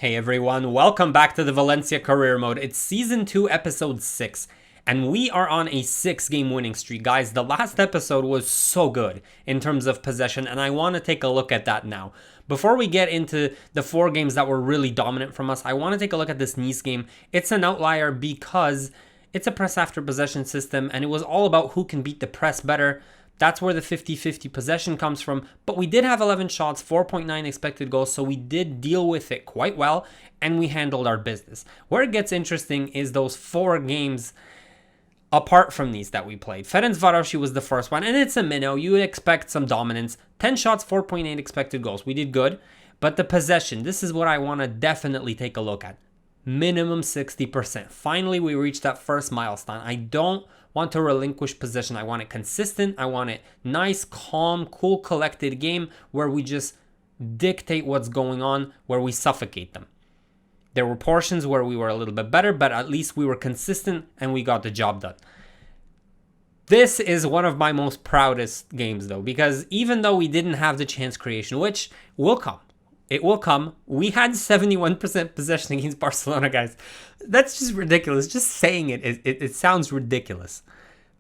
Hey everyone, welcome back to the Valencia Career Mode. It's Season 2, Episode 6, and we are on a 6-game winning streak. Guys, the last episode was so good in terms of possession, and I want to take a look at that now. Before we get into the 4 games that were really dominant from us, I want to take a look at this Nice game. It's an outlier because it's a press after possession system, and it was all about who can beat the press better. That's where the 50-50 possession comes from. But we did have 11 shots, 4.9 expected goals, so we did deal with it quite well, and we handled our business. Where it gets interesting is those 4 games apart from these that we played. Ferencvárosi was the first one, and it's a minnow. You would expect some dominance. 10 shots, 4.8 expected goals. We did good. But the possession, this is what I want to definitely take a look at. Minimum 60%. Finally, we reached that first milestone. I don't want to relinquish possession. I want it consistent. I want it nice, calm, cool, collected game where we just dictate what's going on, where we suffocate them. There were portions where we were a little bit better, but at least we were consistent and we got the job done. This is one of my most proudest games though, because even though we didn't have the chance creation, which will come, it will come. We had 71% possession against Barcelona, guys. That's just ridiculous. Just saying it sounds ridiculous.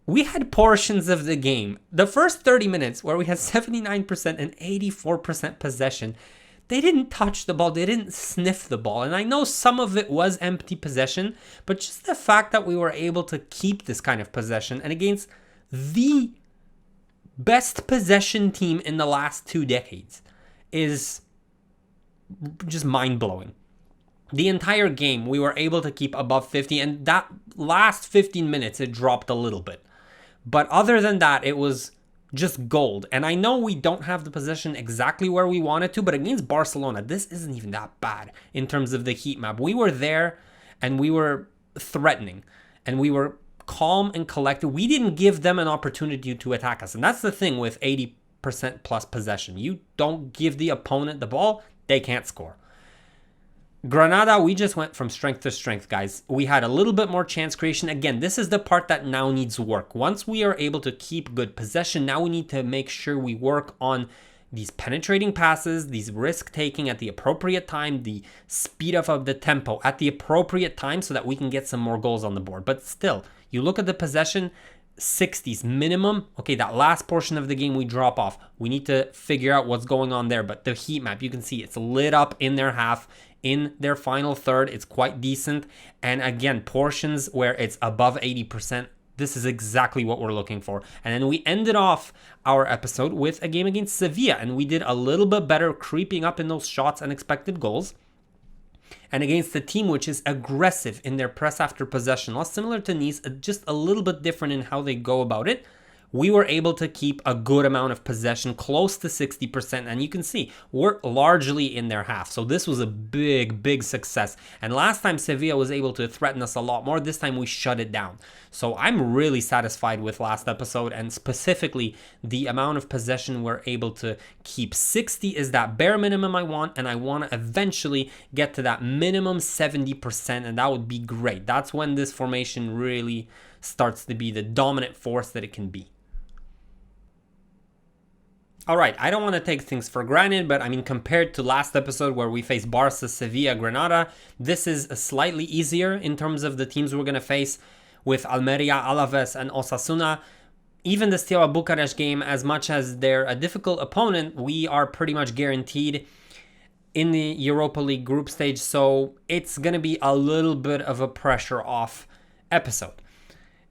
We had portions of the game. The first 30 minutes where we had 79% and 84% possession. They didn't touch the ball. They didn't sniff the ball. And I know some of it was empty possession, but just the fact that we were able to keep this kind of possession and against the best possession team in the last 2 decades is just mind-blowing. The entire game we were able to keep above 50, and that last 15 minutes it dropped a little bit, but other than that it was just gold. And I know we don't have the possession exactly where we wanted to, but against Barcelona this isn't even that bad in terms of the heat map. We were there and we were threatening and we were calm and collected. We didn't give them an opportunity to attack us, and that's the thing with 80% plus possession. You don't give the opponent the ball, they can't score. Granada, we just went from strength to strength, guys. We had a little bit more chance creation. Again, this is the part that now needs work. Once we are able to keep good possession, now we need to make sure we work on these penetrating passes, these risk-taking at the appropriate time, the speed of the tempo at the appropriate time so that we can get some more goals on the board. But still, you look at the possession, 60s minimum. Okay, that last portion of the game we drop off. We need to figure out what's going on there. But the heat map, you can see it's lit up in their half. In their final third, it's quite decent. And again, portions where it's above 80%. This is exactly what we're looking for. And then we ended off our episode with a game against Sevilla. And we did a little bit better creeping up in those shots and expected goals. And against a team which is aggressive in their press after possession loss, similar to Nice, just a little bit different in how they go about it, we were able to keep a good amount of possession, close to 60%. And you can see we're largely in their half. So this was a big success. And last time Sevilla was able to threaten us a lot more. This time we shut it down. So I'm really satisfied with last episode, and specifically the amount of possession we're able to keep. 60 is that bare minimum I want, and I want to eventually get to that minimum 70%, and that would be great. That's when this formation really starts to be the dominant force that it can be. All right, I don't want to take things for granted, but I mean, compared to last episode where we faced Barca, Sevilla, Granada, this is slightly easier in terms of the teams we're going to face with Almeria, Alaves, and Osasuna. Even the Steaua Bucharest game, as much as they're a difficult opponent, we are pretty much guaranteed in the Europa League group stage, so it's going to be a little bit of a pressure off episode.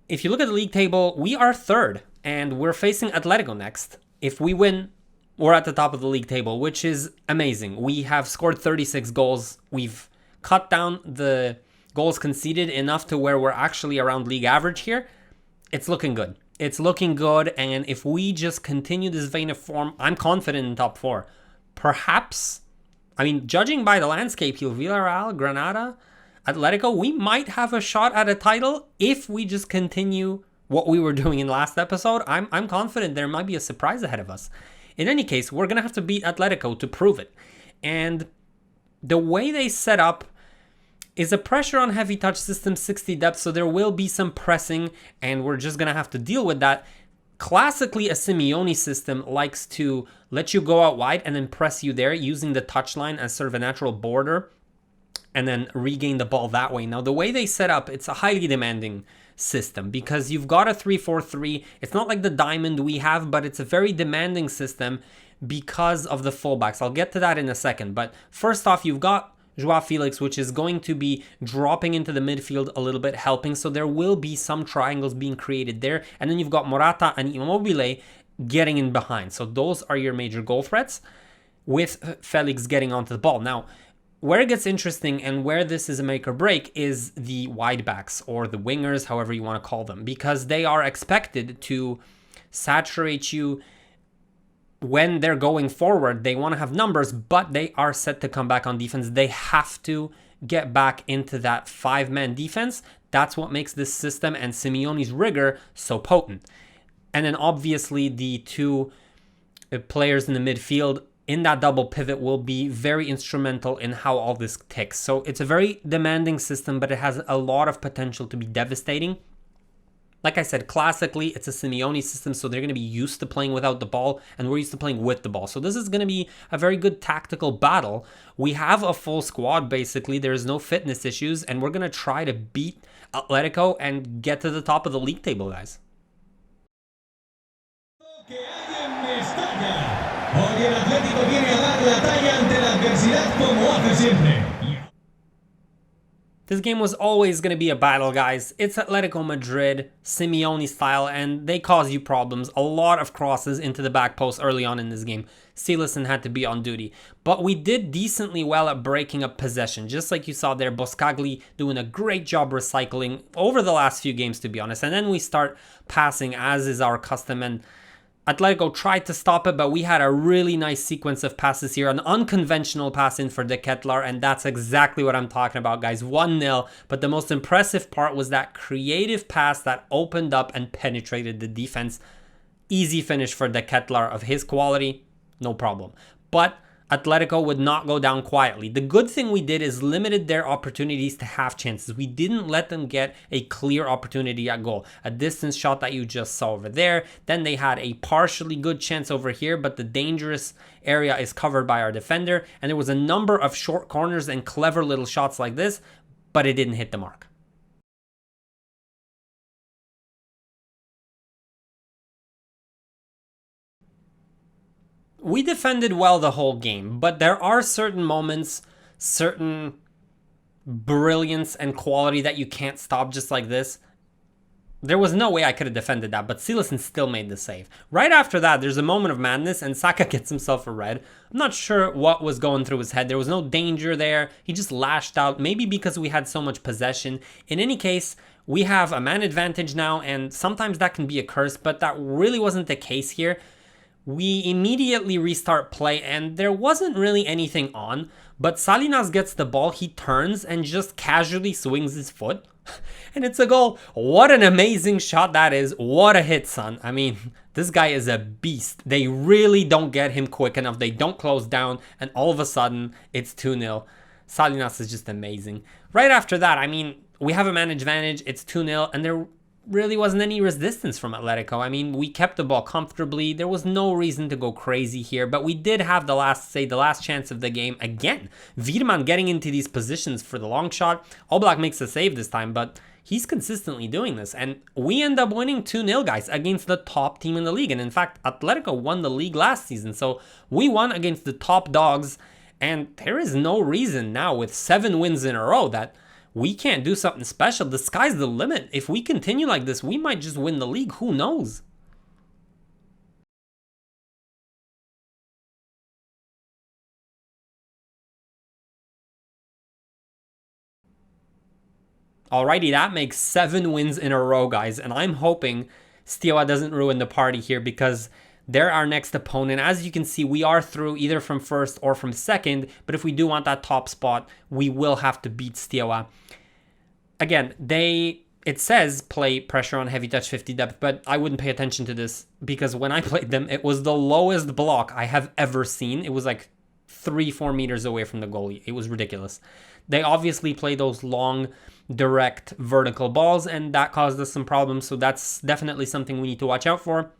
If you look at the league table, we are third, and we're facing Atletico next. If we win, we're at the top of the league table, which is amazing. We have scored 36 goals. We've cut down the goals conceded enough to where we're actually around league average here. It's looking good. It's looking good, and if we just continue this vein of form, I'm confident in top 4. Perhaps, I mean, judging by the landscape here, Villarreal, Granada, Atletico, we might have a shot at a title if we just continue what we were doing in last episode. I'm confident there might be a surprise ahead of us. In any case, we're going to have to beat Atletico to prove it. And the way they set up is a pressure on heavy touch system, 60 depth, so there will be some pressing, and we're just going to have to deal with that. Classically, a Simeone system likes to let you go out wide and then press you there using the touchline as sort of a natural border and then regain the ball that way. Now, the way they set up, it's a highly demanding system because you've got a 3-4-3. It's not like the diamond we have, but it's a very demanding system because of the fullbacks. I'll get to that in a second. But first off, you've got Joao Felix, which is going to be dropping into the midfield a little bit, helping. So there will be some triangles being created there. And then you've got Morata and Immobile getting in behind. So those are your major goal threats with Felix getting onto the ball. Now, where it gets interesting and where this is a make or break is the wide backs or the wingers, however you want to call them, because they are expected to saturate you when they're going forward. They want to have numbers, but they are set to come back on defense. They have to get back into that 5-man defense. That's what makes this system and Simeone's rigor so potent. And then obviously the two players in the midfield in that double pivot will be very instrumental in how all this ticks. So it's a very demanding system, but it has a lot of potential to be devastating. Like I said, classically, it's a Simeone system, so they're going to be used to playing without the ball, and we're used to playing with the ball. So this is going to be a very good tactical battle. We have a full squad, basically. There's no fitness issues, and we're going to try to beat Atletico and get to the top of the league table, guys. Hoy el Atlético viene a dar la talla ante la adversidad como hace siempre. This game was always going to be a battle, guys. It's Atletico Madrid, Simeone style, and they cause you problems. A lot of crosses into the back post early on in this game. Silasson had to be on duty. But we did decently well at breaking up possession. Just like you saw there, Boskagli doing a great job recycling over the last few games, to be honest. And then we start passing, as is our custom, and Atletico tried to stop it, but we had a really nice sequence of passes here. An unconventional pass in for De Ketelaere, and that's exactly what I'm talking about, guys. 1-0, but the most impressive part was that creative pass that opened up and penetrated the defense. Easy finish for De Ketelaere of his quality, no problem. But Atletico would not go down quietly. The good thing we did is limited their opportunities to half chances. We didn't let them get a clear opportunity at goal. A distance shot that you just saw over there. Then they had a partially good chance over here, but the dangerous area is covered by our defender. And there was a number of short corners and clever little shots like this, but it didn't hit the mark. We defended well the whole game, but there are certain moments, certain brilliance and quality that you can't stop just like this. There was no way I could have defended that, but Silasson still made the save. Right after that, there's a moment of madness, and Saka gets himself a red. I'm not sure what was going through his head. There was no danger there. He just lashed out, maybe because we had so much possession. In any case, we have a man advantage now, and sometimes that can be a curse, but that really wasn't the case here. We immediately restart play, and there wasn't really anything on, but Salinas gets the ball, he turns and just casually swings his foot, and it's a goal. What an amazing shot that is. What a hit, son. I mean, this guy is a beast. They really don't get him quick enough. They don't close down, and all of a sudden, it's 2-0. Salinas is just amazing. Right after that, I mean, we have a man advantage, it's 2-0, and there really wasn't any resistance from Atletico. I mean, we kept the ball comfortably. There was no reason to go crazy here, but we did have the last chance of the game again. Wiedemann getting into these positions for the long shot. Oblak makes a save this time, but he's consistently doing this, and we end up winning 2-0, guys, against the top team in the league. And in fact, Atletico won the league last season, so we won against the top dogs, and there is no reason now with 7 wins in a row that we can't do something special. The sky's the limit. If we continue like this, we might just win the league. Who knows? Alrighty, that makes 7 wins in a row, guys. And I'm hoping Steaua doesn't ruin the party here because they're our next opponent. As you can see, we are through either from first or from second. But if we do want that top spot, we will have to beat Steaua. Again, it says play pressure on heavy touch 50 depth, but I wouldn't pay attention to this because when I played them, it was the lowest block I have ever seen. It was like 3-4 meters away from the goalie. It was ridiculous. They obviously play those long, direct, vertical balls, and that caused us some problems, so that's definitely something we need to watch out for.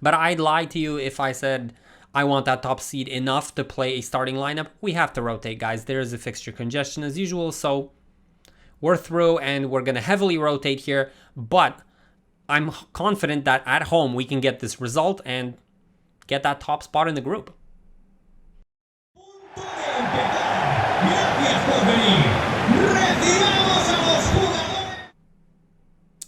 But I'd lie to you if I said I want that top seed enough to play a starting lineup. We have to rotate, guys. There is a fixture congestion as usual, so we're through and we're going to heavily rotate here, but I'm confident that at home we can get this result and get that top spot in the group.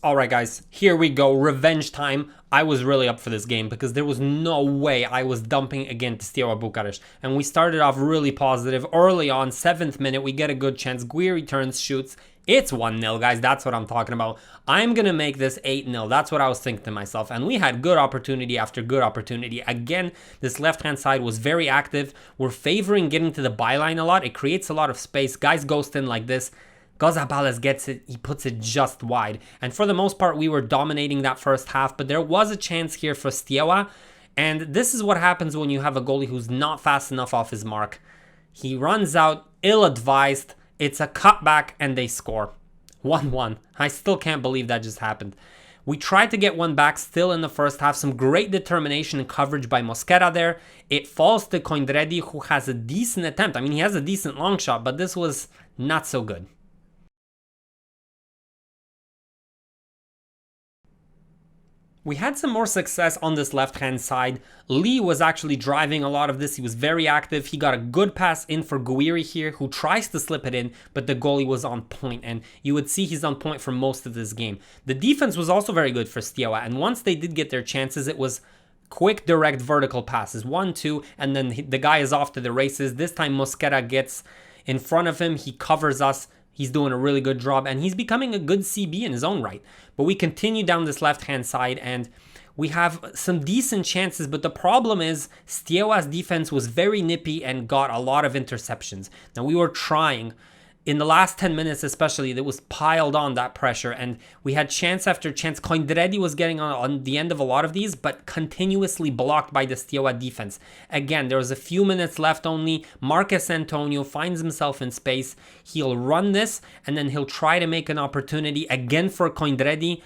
Alright guys, here we go, revenge time. I was really up for this game because there was no way I was dumping against Steaua Bucharest. And we started off really positive. Early on, 7th minute, we get a good chance. Guiri turns, shoots. It's 1-0, guys. That's what I'm talking about. I'm going to make this 8-0. That's what I was thinking to myself. And we had good opportunity after good opportunity. Again, this left-hand side was very active. We're favoring getting to the byline a lot. It creates a lot of space. Guys ghost in like this. Gonzalez gets it, he puts it just wide. And for the most part, we were dominating that first half, but there was a chance here for Steaua. And this is what happens when you have a goalie who's not fast enough off his mark. He runs out, ill-advised, it's a cutback, and they score. 1-1. I still can't believe that just happened. We tried to get one back still in the first half. Some great determination and coverage by Mosquera there. It falls to Coindredi, who has a decent attempt. I mean, he has a decent long shot, but this was not so good. We had some more success on this left-hand side. Lee was actually driving a lot of this. He was very active. He got a good pass in for Guiri here, who tries to slip it in, but the goalie was on point, and you would see he's on point for most of this game. The defense was also very good for Steaua, and once they did get their chances, it was quick, direct, vertical passes. 1-2, and then the guy is off to the races. This time Mosquera gets in front of him. He covers us. He's doing a really good job, and he's becoming a good CB in his own right. But we continue down this left-hand side, and we have some decent chances, but the problem is Steaua's defense was very nippy and got a lot of interceptions. Now, we were trying. In the last 10 minutes especially, that was piled on, that pressure, and we had chance after chance. Coindredi was getting on the end of a lot of these, but continuously blocked by the Steaua defense. Again, there was a few minutes left only. Marcus Antonio finds himself in space. He'll run this, and then he'll try to make an opportunity again for Coindredi,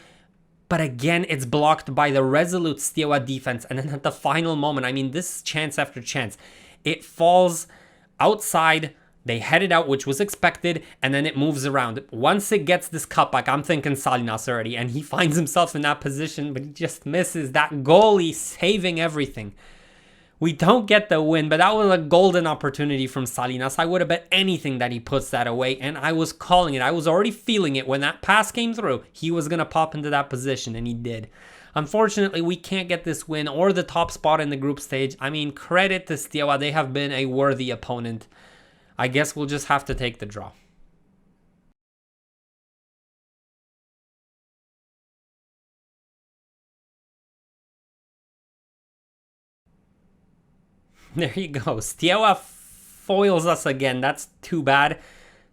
but again, it's blocked by the resolute Steaua defense. And then at the final moment, I mean, this is chance after chance. It falls outside. They head it out, which was expected, and then it moves around. Once it gets this cutback, I'm thinking Salinas already, and he finds himself in that position, but he just misses. That goalie saving everything. We don't get the win, but that was a golden opportunity from Salinas. I would have bet anything that he puts that away, and I was calling it. I was already feeling it. When that pass came through, he was going to pop into that position, and he did. Unfortunately, we can't get this win or the top spot in the group stage. I mean, credit to Steaua. They have been a worthy opponent. I guess we'll just have to take the draw. There you go. Steaua foils us again. That's too bad.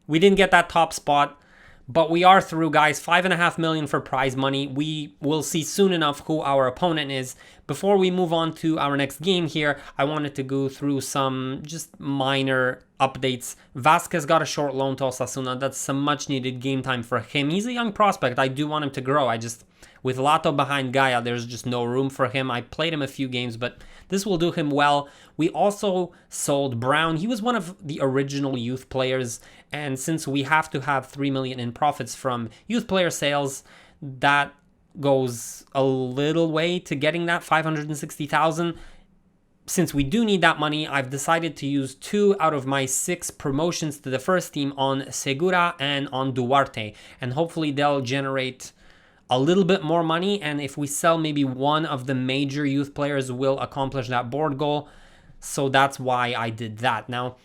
We didn't get that top spot, but we are through, guys. $5.5 million for prize money. We will see soon enough who our opponent is. Before we move on to our next game here, I wanted to go through some just minor updates. Vasquez got a short loan to Osasuna. That's some much needed game time for him. He's a young prospect. I do want him to grow. With Lato behind Gaia, there's just no room for him. I played him a few games, but this will do him well. We also sold Brown. He was one of the original youth players, and since we have to have $3 million in profits from youth player sales, that goes a little way to getting that $560,000. Since we do need that money, I've decided to use 2 out of my 6 promotions to the first team on Segura and on Duarte, and hopefully they'll generate a little bit more money, and if we sell maybe one of the major youth players, we'll accomplish that board goal. So that's why I did that. Now,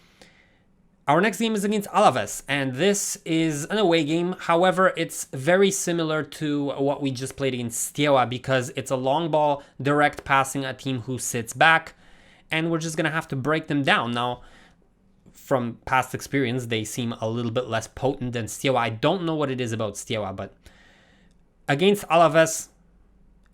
our next game is against Alaves, and this is an away game. However, it's very similar to what we just played against Steaua because it's a long ball, direct passing, a team who sits back, and we're just going to have to break them down. Now, from past experience, they seem a little bit less potent than Steaua. I don't know what it is about Steaua, but against Alaves,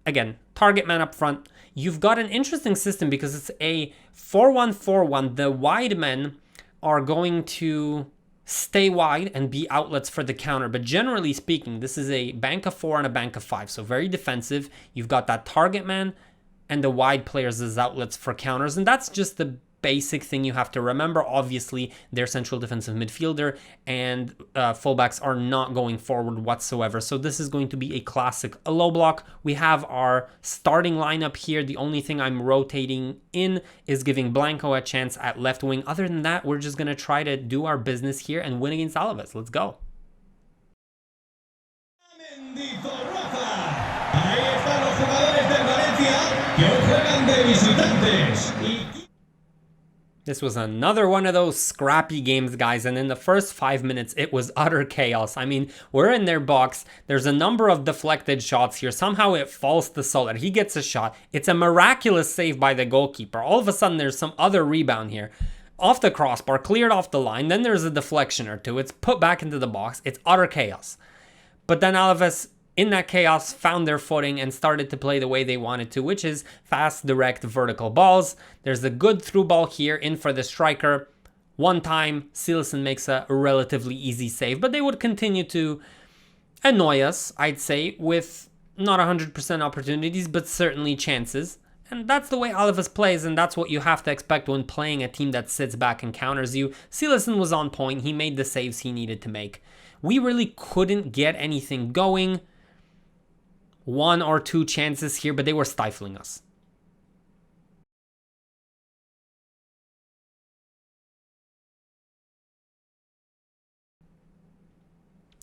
again, target man up front. You've got an interesting system because it's a 4-1-4-1. The wide men are going to stay wide and be outlets for the counter. But generally speaking, this is a bank of 4 and a bank of 5. So very defensive. You've got that target man and the wide players as outlets for counters. And that's just the basic thing you have to remember. Obviously, their central defensive midfielder and fullbacks are not going forward whatsoever. So this is going to be a classic low block. We have our starting lineup here. The only thing I'm rotating in is giving Blanco a chance at left wing. Other than that, we're just going to try to do our business here and win against Alaves. Let's go. Ahí están los jugadores del Valencia que hoy juegan de visitantes. This was another one of those scrappy games, guys, and in the first 5 minutes, it was utter chaos. I mean, we're in their box. There's a number of deflected shots here. Somehow it falls to Soler. He gets a shot. It's a miraculous save by the goalkeeper. All of a sudden, there's some other rebound here. Off the crossbar, cleared off the line. Then there's a deflection or two. It's put back into the box. It's utter chaos. But then Alaves, in that chaos, found their footing and started to play the way they wanted to, which is fast, direct, vertical balls. There's a good through ball here in for the striker. One time, Silasson makes a relatively easy save, but they would continue to annoy us, I'd say, with not 100% opportunities, but certainly chances. And that's the way Alaves plays, and that's what you have to expect when playing a team that sits back and counters you. Silasson was on point. He made the saves he needed to make. We really couldn't get anything going. One or two chances here, but they were stifling us.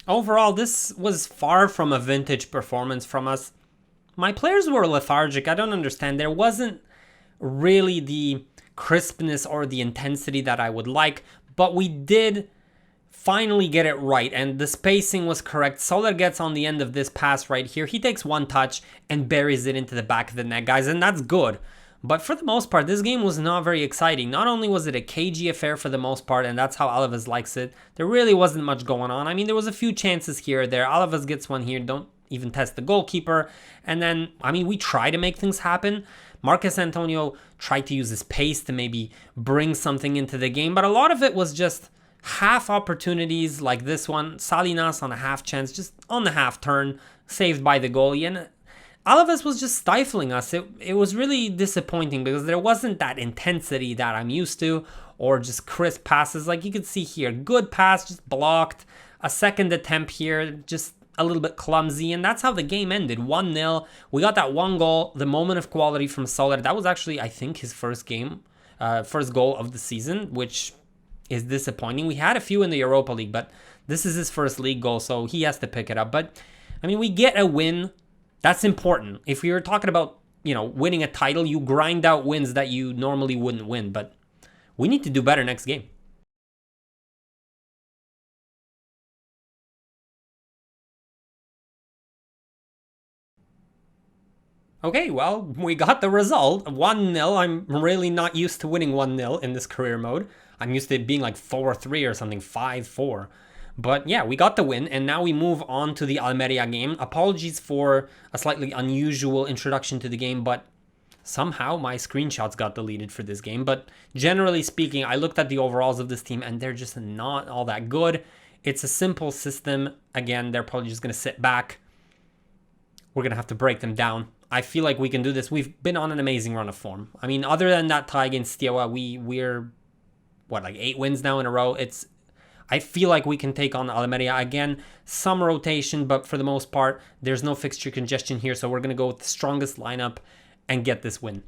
Overall, this was far from a vintage performance from us. My players were lethargic. I don't understand. There wasn't really the crispness or the intensity that I would like, but we did finally get it right, and the spacing was correct. Soler gets on the end of this pass right here. He takes one touch and buries it into the back of the net, guys, and that's good. But for the most part, this game was not very exciting. Not only was it a cagey affair for the most part, and that's how Alaves likes it, there really wasn't much going on. I mean, there was a few chances here or there. Alaves gets one here, don't even test the goalkeeper. And then, I mean, we try to make things happen. Marcus Antonio tried to use his pace to maybe bring something into the game, but a lot of it was just half opportunities like this one. Salinas on a half chance, just on the half turn, saved by the goalie. And Alaves was just stifling us. It was really disappointing because there wasn't that intensity that I'm used to, or just crisp passes like you could see here. Good pass, just blocked. A second attempt here, just a little bit clumsy, and that's how the game ended. 1-0. We got that one goal, the moment of quality from Soler. That was actually, I think, his first goal of the season, which is disappointing. We had a few in the Europa League, but this is his first league goal, so he has to pick it up. But, I mean, we get a win. That's important. If you're talking about, winning a title, you grind out wins that you normally wouldn't win, but we need to do better next game. Okay, well, we got the result. 1-0. I'm really not used to winning 1-0 in this career mode. I'm used to it being like 4-3 or something, 5-4. But yeah, we got the win, and now we move on to the Almeria game. Apologies for a slightly unusual introduction to the game, but somehow my screenshots got deleted for this game. But generally speaking, I looked at the overalls of this team, and they're just not all that good. It's a simple system. Again, they're probably just going to sit back. We're going to have to break them down. I feel like we can do this. We've been on an amazing run of form. I mean, other than that tie against Steaua, we're, like 8 wins now in a row. I feel like we can take on Almeria again. Some rotation, but for the most part, there's no fixture congestion here. So we're going to go with the strongest lineup and get this win.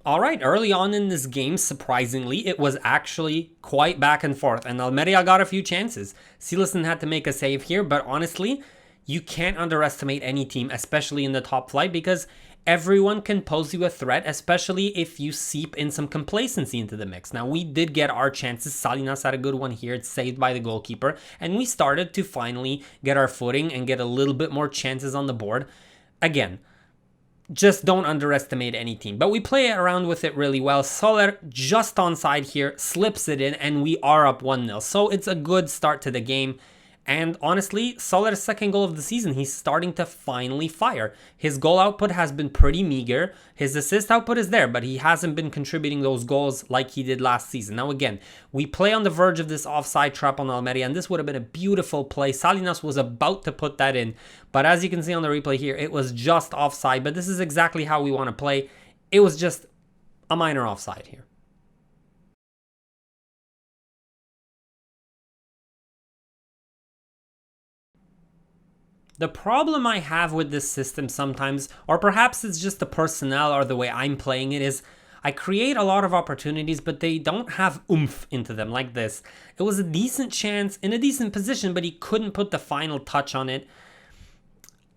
All right, early on in this game, surprisingly, it was actually quite back and forth, and Almeria got a few chances. Silasson had to make a save here, but honestly, you can't underestimate any team, especially in the top flight, because everyone can pose you a threat, especially if you seep in some complacency into the mix. Now, we did get our chances. Salinas had a good one here. It's saved by the goalkeeper, and we started to finally get our footing and get a little bit more chances on the board. Again, just don't underestimate any team. But we play around with it really well. Soler just onside here, slips it in, and we are up 1-0. So it's a good start to the game. And honestly, Soler's second goal of the season, he's starting to finally fire. His goal output has been pretty meager. His assist output is there, but he hasn't been contributing those goals like he did last season. Now again, we play on the verge of this offside trap on Almeria, and this would have been a beautiful play. Salinas was about to put that in, but as you can see on the replay here, it was just offside. But this is exactly how we want to play. It was just a minor offside here. The problem I have with this system sometimes, or perhaps it's just the personnel or the way I'm playing it, is I create a lot of opportunities, but they don't have oomph into them like this. It was a decent chance in a decent position, but he couldn't put the final touch on it.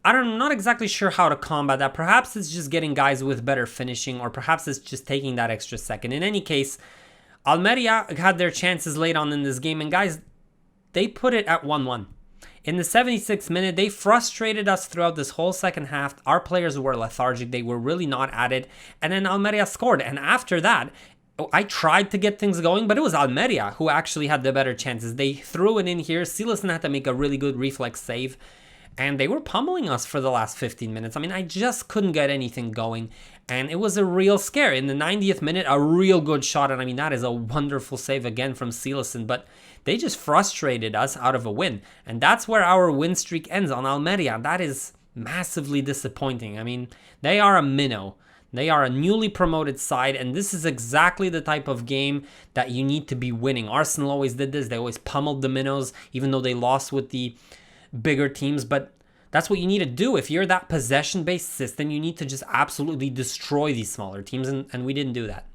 I'm not exactly sure how to combat that. Perhaps it's just getting guys with better finishing, or perhaps it's just taking that extra second. In any case, Almeria had their chances late on in this game, and guys, they put it at 1-1. In the 76th minute, they frustrated us throughout this whole second half. Our players were lethargic. They were really not at it. And then Almeria scored. And after that, I tried to get things going, but it was Almeria who actually had the better chances. They threw it in here. Silas had to make a really good reflex save. And they were pummeling us for the last 15 minutes. I mean, I just couldn't get anything going. And it was a real scare. In the 90th minute, a real good shot. And I mean, that is a wonderful save again from Silason. But they just frustrated us out of a win. And that's where our win streak ends on Almeria. That is massively disappointing. I mean, they are a minnow. They are a newly promoted side. And this is exactly the type of game that you need to be winning. Arsenal always did this. They always pummeled the minnows, even though they lost with the bigger teams. But that's what you need to do. If you're that possession-based system, you need to just absolutely destroy these smaller teams, and we didn't do that.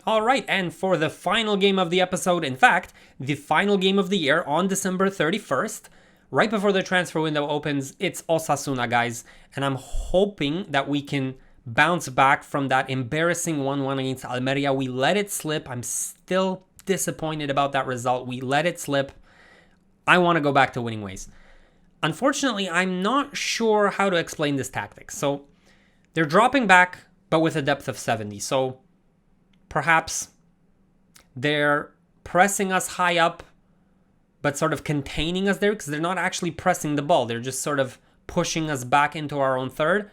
All right, and for the final game of the episode, in fact, the final game of the year on December 31st, right before the transfer window opens, it's Osasuna, guys, and I'm hoping that we can bounce back from that embarrassing 1-1 against Almeria. We let it slip. I'm still disappointed about that result. We let it slip. I want to go back to winning ways. Unfortunately, I'm not sure how to explain this tactic. So they're dropping back, but with a depth of 70. So perhaps they're pressing us high up, but sort of containing us there, because they're not actually pressing the ball. They're just sort of pushing us back into our own third.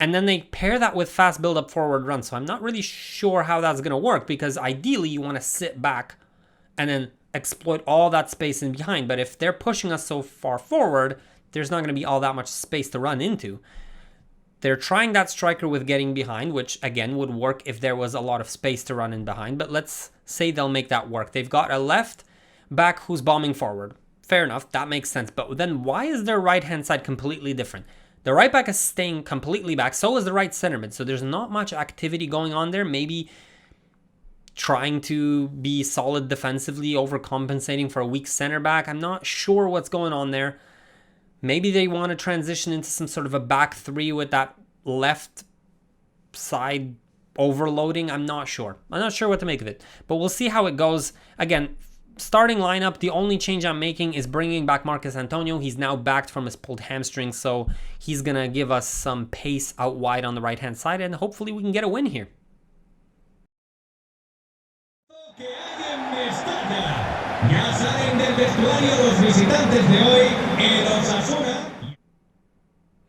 And then they pair that with fast build-up forward run. So I'm not really sure how that's going to work, because ideally you want to sit back and then exploit all that space in behind. But if they're pushing us so far forward, there's not going to be all that much space to run into. They're trying that striker with getting behind, which again would work if there was a lot of space to run in behind. But let's say they'll make that work. They've got a left back who's bombing forward. Fair enough, that makes sense. But then why is their right-hand side completely different? The right back is staying completely back. So is the right center mid. So there's not much activity going on there. Maybe trying to be solid defensively, overcompensating for a weak center back. I'm not sure what's going on there. Maybe they want to transition into some sort of a back three with that left side overloading. I'm not sure. I'm not sure what to make of it. But we'll see how it goes. Again, starting lineup, the only change I'm making is bringing back Marcus Antonio. He's now backed from his pulled hamstring, so he's going to give us some pace out wide on the right-hand side, and hopefully we can get a win here. Ya salen del vestuario los visitantes de hoy, el Osasuna.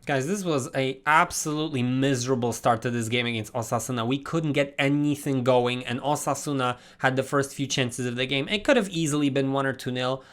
Guys, this was a absolutely miserable start to this game against Osasuna. We couldn't get anything going, and Osasuna had the first few chances of the game. It could have easily been 1 or 2-0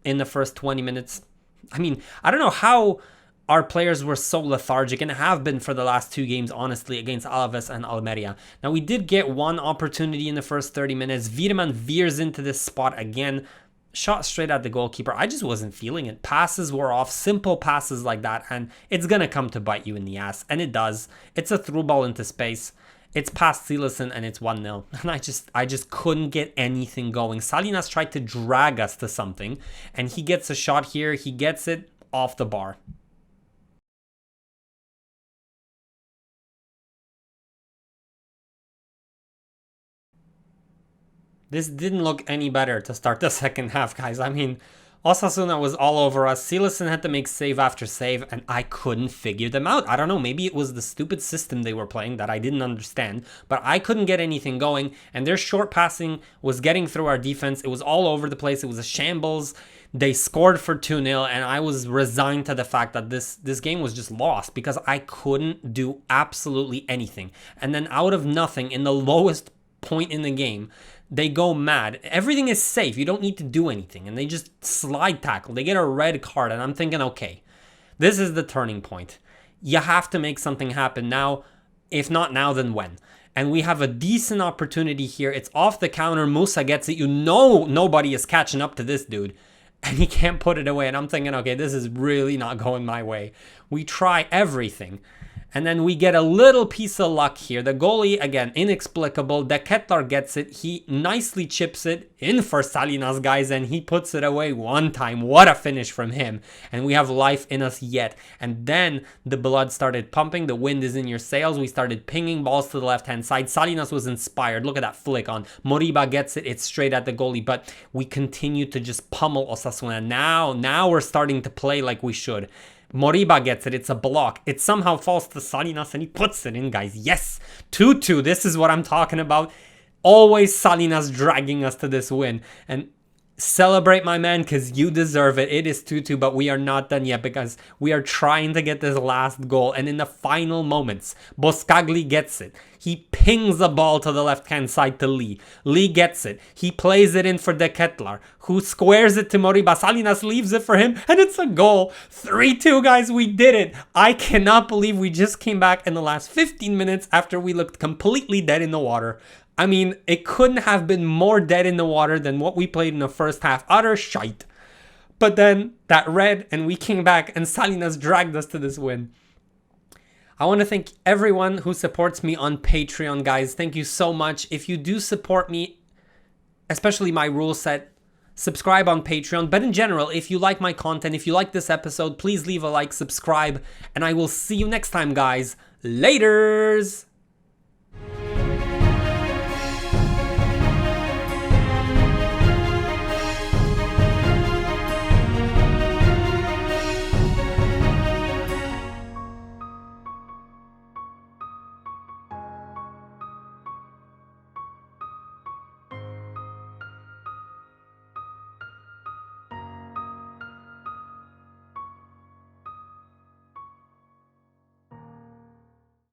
in the first 20 minutes. I mean, I don't know how our players were so lethargic, and have been for the last two games, honestly, against Alaves and Almeria. Now, we did get one opportunity in the first 30 minutes. Wiedemann veers into this spot again. Shot straight at the goalkeeper. I just wasn't feeling it. Passes were off. Simple passes like that, and it's going to come to bite you in the ass. And it does. It's a through ball into space. It's past Silason, and it's 1-0. And I just couldn't get anything going. Salinas tried to drag us to something, and he gets a shot here. He gets it off the bar. This didn't look any better to start the second half, guys. I mean, Osasuna was all over us. Silasen had to make save after save, and I couldn't figure them out. I don't know, maybe it was the stupid system they were playing that I didn't understand, but I couldn't get anything going, and their short passing was getting through our defense. It was all over the place. It was a shambles. They scored for 2-0, and I was resigned to the fact that this game was just lost because I couldn't do absolutely anything. And then out of nothing, in the lowest point in the game, they go mad. Everything is safe. You don't need to do anything. And they just slide tackle. They get a red card. And I'm thinking, okay, this is the turning point. You have to make something happen now. If not now, then when? And we have a decent opportunity here. It's off the counter. Musa gets it. You know nobody is catching up to this dude. And he can't put it away. And I'm thinking, okay, this is really not going my way. We try everything. And then we get a little piece of luck here. The goalie, again, inexplicable. De Ketelaere gets it. He nicely chips it in for Salinas, guys, and he puts it away one time. What a finish from him. And we have life in us yet. And then the blood started pumping. The wind is in your sails. We started pinging balls to the left-hand side. Salinas was inspired. Look at that flick on. Moriba gets it. It's straight at the goalie. But we continue to just pummel Osasuna. Now we're starting to play like we should. Moriba gets it. It's a block. It somehow falls to Salinas and he puts it in, guys. Yes! 2-2. This is what I'm talking about. Always Salinas dragging us to this win. And celebrate, my man, because you deserve it. It is 2-2, but we are not done yet because we are trying to get this last goal. And in the final moments, Boscagli gets it. He pings the ball to the left-hand side to Lee. Lee gets it. He plays it in for De Ketelaere, who squares it to Moriba. Salinas leaves it for him, and it's a goal. 3-2, guys. We did it. I cannot believe we just came back in the last 15 minutes after we looked completely dead in the water. I mean, it couldn't have been more dead in the water than what we played in the first half. Utter shite. But then that red, and we came back, and Salinas dragged us to this win. I want to thank everyone who supports me on Patreon, guys. Thank you so much. If you do support me, especially my rule set, subscribe on Patreon. But in general, if you like my content, if you like this episode, please leave a like, subscribe, and I will see you next time, guys. Laters!